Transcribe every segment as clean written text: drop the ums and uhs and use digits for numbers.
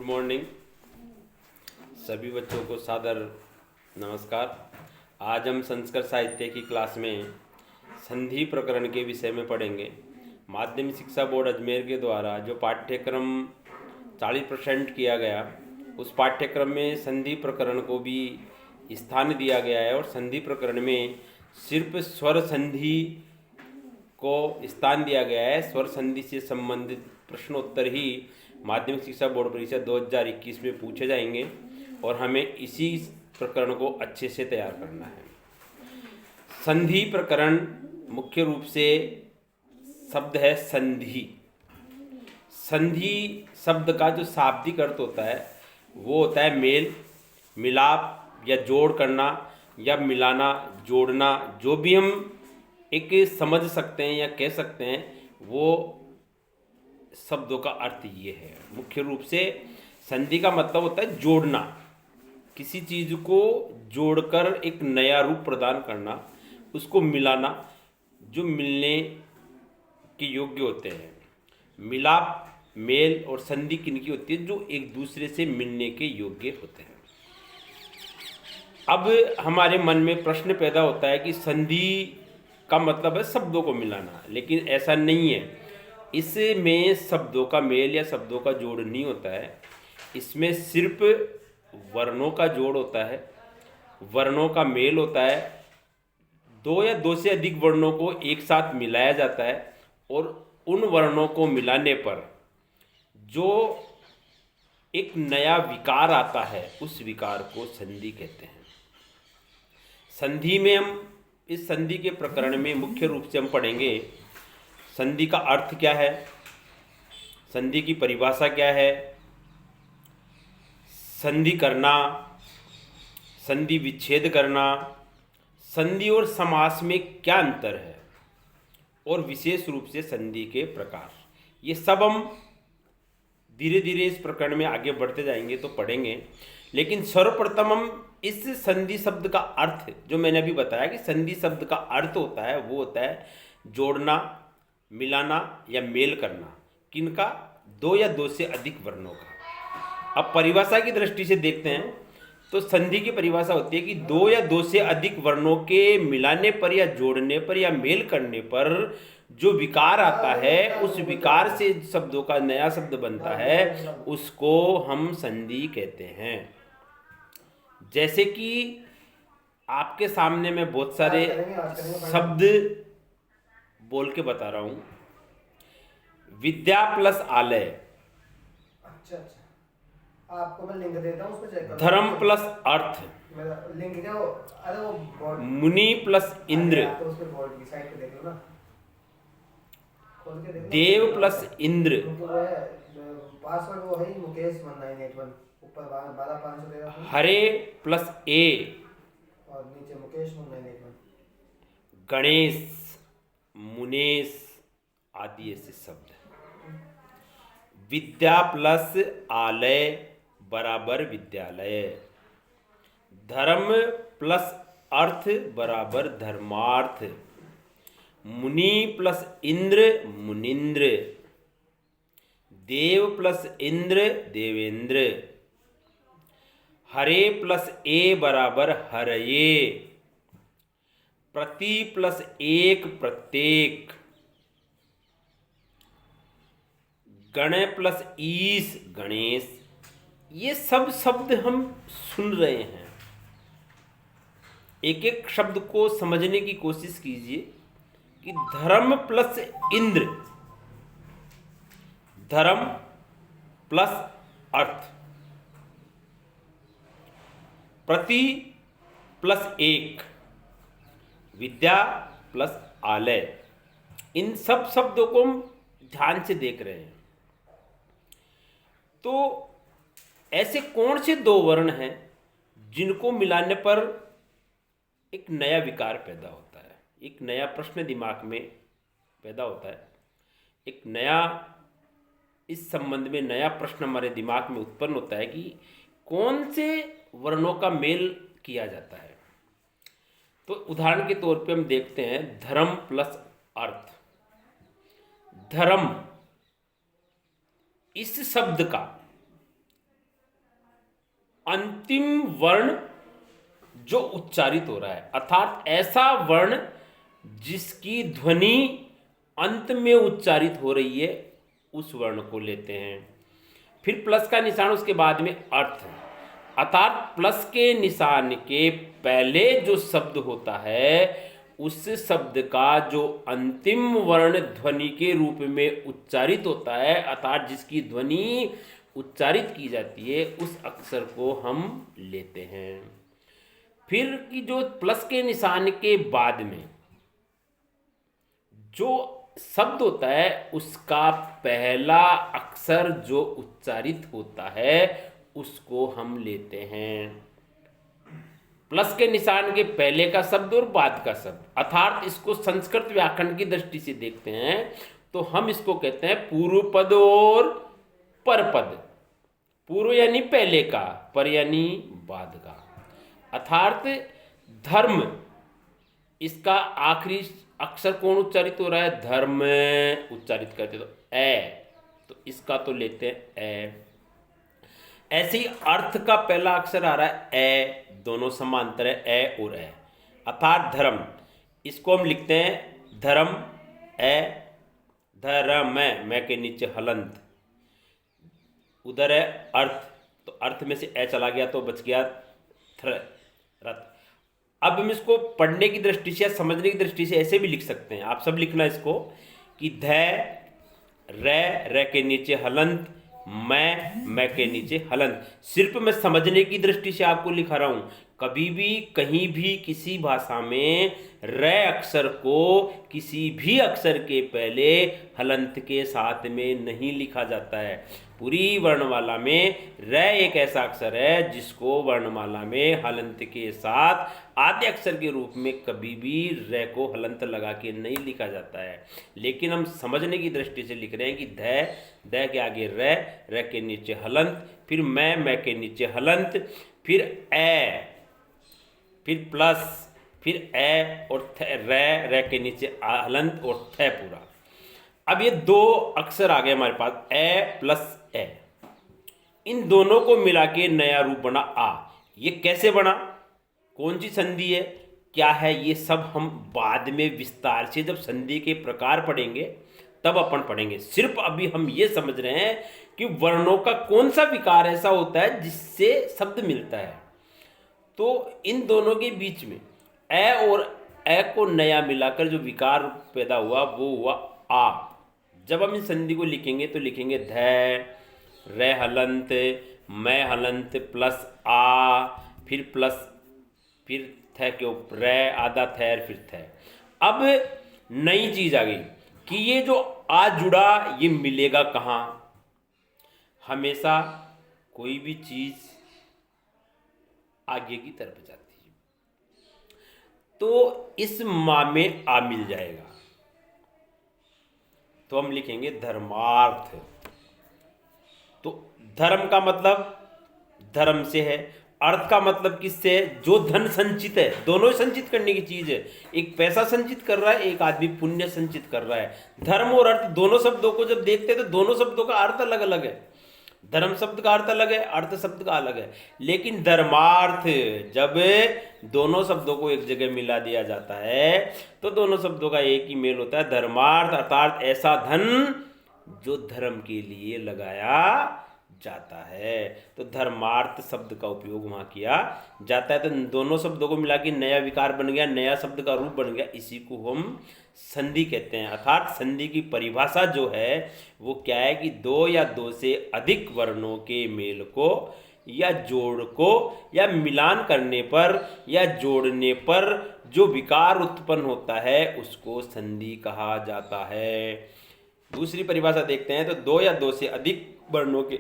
Good morning सभी बच्चों को सादर नमस्कार। आज हम संस्कृत साहित्य की क्लास में संधि प्रकरण के विषय में पढ़ेंगे। माध्यमिक शिक्षा बोर्ड अजमेर के द्वारा जो पाठ्यक्रम 40% किया गया, उस पाठ्यक्रम में संधि प्रकरण को भी स्थान दिया गया है और संधि प्रकरण में सिर्फ स्वर संधि को स्थान दिया गया है। स्वर संधि से संबंधित प्रश्नोत्तर ही माध्यमिक शिक्षा बोर्ड परीक्षा 2021 में पूछे जाएंगे और हमें इसी प्रकरण को अच्छे से तैयार करना है। संधि प्रकरण मुख्य रूप से शब्द है संधि। संधि शब्द का जो शाब्दिक अर्थ होता है वो होता है मेल, मिलाप या जोड़ करना या मिलाना, जोड़ना। जो भी हम एक समझ सकते हैं या कह सकते हैं वो शब्दों का अर्थ ये है। मुख्य रूप से संधि का मतलब होता है जोड़ना, किसी चीज़ को जोड़कर एक नया रूप प्रदान करना, उसको मिलाना, जो मिलने के योग्य होते हैं। मिलाप, मेल और संधि किनकी होती है? जो एक दूसरे से मिलने के योग्य होते हैं। अब हमारे मन में प्रश्न पैदा होता है कि संधि का मतलब है शब्दों को मिलाना, लेकिन ऐसा नहीं है। इसमें शब्दों का मेल या शब्दों का जोड़ नहीं होता है, इसमें सिर्फ वर्णों का जोड़ होता है, वर्णों का मेल होता है। दो या दो से अधिक वर्णों को एक साथ मिलाया जाता है और उन वर्णों को मिलाने पर जो एक नया विकार आता है उस विकार को संधि कहते हैं। संधि में हम इस संधि के प्रकरण में मुख्य रूप से हम पढ़ेंगे संधि का अर्थ क्या है, संधि की परिभाषा क्या है, संधि करना, संधि विच्छेद करना, संधि और समास में क्या अंतर है और विशेष रूप से संधि के प्रकार। ये सब हम धीरे धीरे इस प्रकरण में आगे बढ़ते जाएंगे तो पढ़ेंगे। लेकिन सर्वप्रथम हम इस संधि शब्द का अर्थ, जो मैंने अभी बताया कि संधि शब्द का अर्थ होता है वो होता है जोड़ना, मिलाना या मेल करना। किनका? दो या दो से अधिक वर्णों का। अब परिभाषा की दृष्टि से देखते हैं तो संधि की परिभाषा होती है कि दो या दो से अधिक वर्णों के मिलाने पर या जोड़ने पर या मेल करने पर जो विकार आता है, उस विकार से शब्दों का नया शब्द बनता है, उसको हम संधि कहते हैं। जैसे कि आपके सामने मैं बहुत सारे शब्द बोल के बता रहा हूँ। विद्या प्लस आलय, अच्छा, आपको मैं लिंक देता हूँ, उसको चेक करो। धर्म प्लस अर्थ, लिंक क्या हो? अरे वो बोर्ड, मुनि प्लस इंद्र, तो उसके बोर्ड की साइड पे देख लो ना, खोल के देख लो। देव प्लस इंद्र, वो है पासवर्ड, वो है मुकेश 1981, ऊपर 12513 हरे प्लस ए और नीचे मुकेश 1981, गणेश, मुनेश आदि ऐसे शब्द। विद्या प्लस आलय बराबर विद्यालय, धर्म प्लस अर्थ बराबर धर्मार्थ, मुनि प्लस इंद्र मुनिंद्र, देव प्लस इंद्र देवेंद्र, हरे प्लस ए बराबर हरये, प्रति प्लस एक प्रत्येक, गण प्लस ईश गणेश। ये सब शब्द हम सुन रहे हैं। एक एक शब्द को समझने की कोशिश कीजिए कि धर्म प्लस इंद्र, धर्म प्लस अर्थ, प्रति प्लस एक, विद्या प्लस आलय। इन सब शब्दों को हम ध्यान से देख रहे हैं। तो ऐसे कौन से दो वर्ण हैं जिनको मिलाने पर एक नया विकार पैदा होता है, एक नया प्रश्न दिमाग में पैदा होता है, एक नया इस संबंध में नया प्रश्न हमारे दिमाग में उत्पन्न होता है कि कौन से वर्णों का मेल किया जाता है। तो उदाहरण के तौर पे हम देखते हैं धर्म प्लस अर्थ। धर्म इस शब्द का अंतिम वर्ण जो उच्चारित हो रहा है, अर्थात ऐसा वर्ण जिसकी ध्वनि अंत में उच्चारित हो रही है, उस वर्ण को लेते हैं। फिर प्लस का निशान, उसके बाद में अर्थ, अर्थात प्लस के निशान के पहले जो शब्द होता है उस शब्द का जो अंतिम वर्ण ध्वनि के रूप में उच्चारित होता है, अर्थात जिसकी ध्वनि उच्चारित की जाती है, उस अक्षर को हम लेते हैं। फिर कि जो प्लस के निशान के बाद में जो शब्द होता है उसका पहला अक्षर जो उच्चारित होता है उसको हम लेते हैं। प्लस के निशान के पहले का शब्द और बाद का शब्द, अर्थात इसको संस्कृत व्याकरण की दृष्टि से देखते हैं तो हम इसको कहते हैं पूर्व पद और परपद। पूर्व यानी पहले का, पर यानी बाद का, अर्थात धर्म, इसका आखिरी अक्षर कौन उच्चारित हो रहा है? धर्म उच्चारित करते तो ए, तो इसका तो लेते हैं ए। ऐसे ही अर्थ का पहला अक्षर आ रहा है ए, दोनों समांतर है ए और ए, अर्थात धर्म, इसको हम लिखते हैं धर्म ए, धर्म मैं के नीचे हलंत, उधर है अर्थ, तो अर्थ में से ए चला गया तो बच गया रथ। अब हम इसको पढ़ने की दृष्टि से या समझने की दृष्टि से ऐसे भी लिख सकते हैं, आप सब लिखना इसको कि ध रे के नीचे हलंत, मैं के नीचे हलंत। सिर्फ मैं समझने की दृष्टि से आपको लिखा रहा हूं। कभी भी कहीं भी किसी भाषा में रे अक्षर को किसी भी अक्षर के पहले हलंत के साथ में नहीं लिखा जाता है। पूरी वर्णमाला में रे एक ऐसा अक्षर है जिसको वर्णमाला में हलंत के साथ आद्य अक्षर के रूप में कभी भी रे को हलंत लगा के नहीं लिखा जाता है। लेकिन हम समझने की दृष्टि से लिख रहे हैं कि द के आगे रे के नीचे हलंत, फिर मैं के नीचे हलंत, फिर ए, फिर प्लस, फिर ए और रे के नीचे हलंत और थ पूरा। अब ये दो अक्षर आ गए हमारे पास, ए प्लस ए, इन दोनों को मिला के नया रूप बना आ। ये कैसे बना, कौन सी संधि है, क्या है, ये सब हम बाद में विस्तार से जब संधि के प्रकार पढ़ेंगे तब अपन पढ़ेंगे। सिर्फ अभी हम ये समझ रहे हैं कि वर्णों का कौन सा विकार ऐसा होता है जिससे शब्द मिलता है। तो इन दोनों के बीच में ए और ए को नया मिलाकर जो विकार पैदा हुआ वो हुआ आ। जब हम इस संधि को लिखेंगे तो लिखेंगे ध रे हलंत, मैं हलंत प्लस आ, फिर प्लस, फिर थ के ऊपर रे, आधा थैर, फिर थ। अब नई चीज आ गई कि ये जो आ जुड़ा ये मिलेगा कहाँ। हमेशा कोई भी चीज आगे की तरफ जाती है तो इस माँ में आ मिल जाएगा, तो हम लिखेंगे धर्मार्थ। तो धर्म का मतलब धर्म से है, अर्थ का मतलब किससे है, जो धन संचित है, दोनों संचित करने की चीज है। एक पैसा संचित कर रहा है, एक आदमी पुण्य संचित कर रहा है। धर्म और अर्थ दोनों शब्दों को जब देखते हैं तो दोनों शब्दों का अर्थ अलग अलग है। धर्म शब्द का अर्थ अलग है, अर्थ शब्द का अलग है। लेकिन धर्मार्थ जब दोनों शब्दों को एक जगह मिला दिया जाता है तो दोनों शब्दों का एक ही मेल होता है, धर्मार्थ, अर्थात ऐसा धन जो धर्म के लिए लगाया जाता है। तो धर्मार्थ शब्द का उपयोग वहां किया जाता है। तो दोनों शब्दों को मिला के नया विकार बन गया, नया शब्द का रूप बन गया, इसी को हम संधि कहते हैं। अर्थात संधि की परिभाषा जो है वो क्या है कि दो या दो से अधिक वर्णों के मेल को या जोड़ को या मिलान करने पर या जोड़ने पर जो विकार उत्पन्न होता है उसको संधि कहा जाता है। दूसरी परिभाषा देखते हैं तो दो या दो से अधिक वर्णों के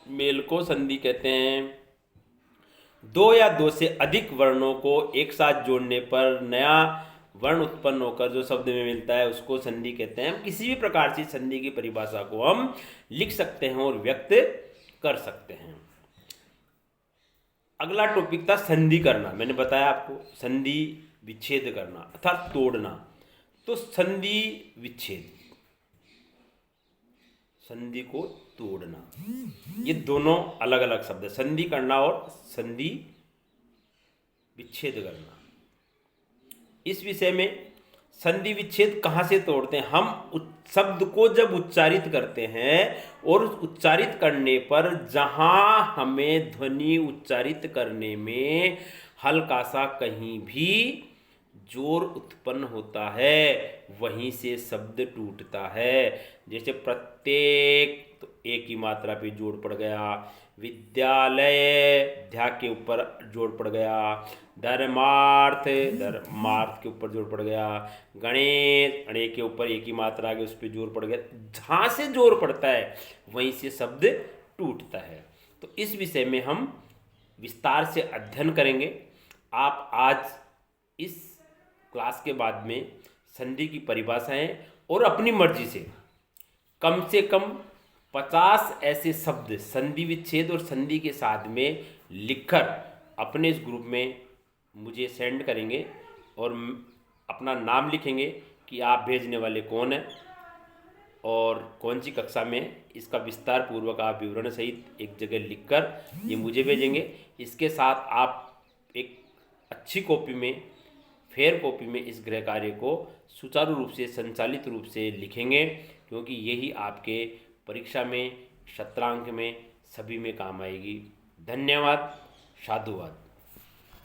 मेल को संधि कहते हैं। दो या दो से अधिक वर्णों को एक साथ जोड़ने पर नया वर्ण उत्पन्न होकर जो शब्द में मिलता है उसको संधि कहते हैं। हम किसी भी प्रकार से संधि की परिभाषा को हम लिख सकते हैं और व्यक्त कर सकते हैं। अगला टॉपिक था संधि करना। मैंने बताया आपको संधि विच्छेद करना अर्थात तोड़ना। तो संधि विच्छेद, संधि को तोड़ना, ये दोनों अलग अलग शब्द है। संधि करना और संधि विच्छेद करना। इस विषय में संधि विच्छेद कहाँ से तोड़ते हैं? हम शब्द को जब उच्चारित करते हैं और उच्चारित करने पर जहाँ हमें ध्वनि उच्चारित करने में हल्का सा कहीं भी जोर उत्पन्न होता है, वहीं से शब्द टूटता है। जैसे प्रत्येक, तो एक ही मात्रा पे जोर पड़ गया। विद्यालय, ध्या के ऊपर जोर पड़ गया। धर्मार्थ, धर्मार्थ के ऊपर जोर पड़ गया। गणेश, अणे के ऊपर एक ही मात्रा आ गई, उस पर जोर पड़ गया। जहाँ से जोर पड़ता है वहीं से शब्द टूटता है। तो इस विषय में हम विस्तार से अध्ययन करेंगे। आप आज इस क्लास के बाद में संधि की परिभाषाएं और अपनी मर्जी से कम 50 ऐसे शब्द संधि विच्छेद और संधि के साथ में लिखकर अपने इस ग्रुप में मुझे सेंड करेंगे और अपना नाम लिखेंगे कि आप भेजने वाले कौन हैं और कौन सी कक्षा में। इसका विस्तार पूर्वक आप विवरण सहित एक जगह लिखकर ये मुझे भेजेंगे। इसके साथ आप एक अच्छी कॉपी में, फेयर कॉपी में इस गृह कार्य को सुचारू रूप से, संचालित रूप से लिखेंगे, क्योंकि यही आपके परीक्षा में, शतरांक में, सभी में काम आएगी। धन्यवाद। साधुवाद।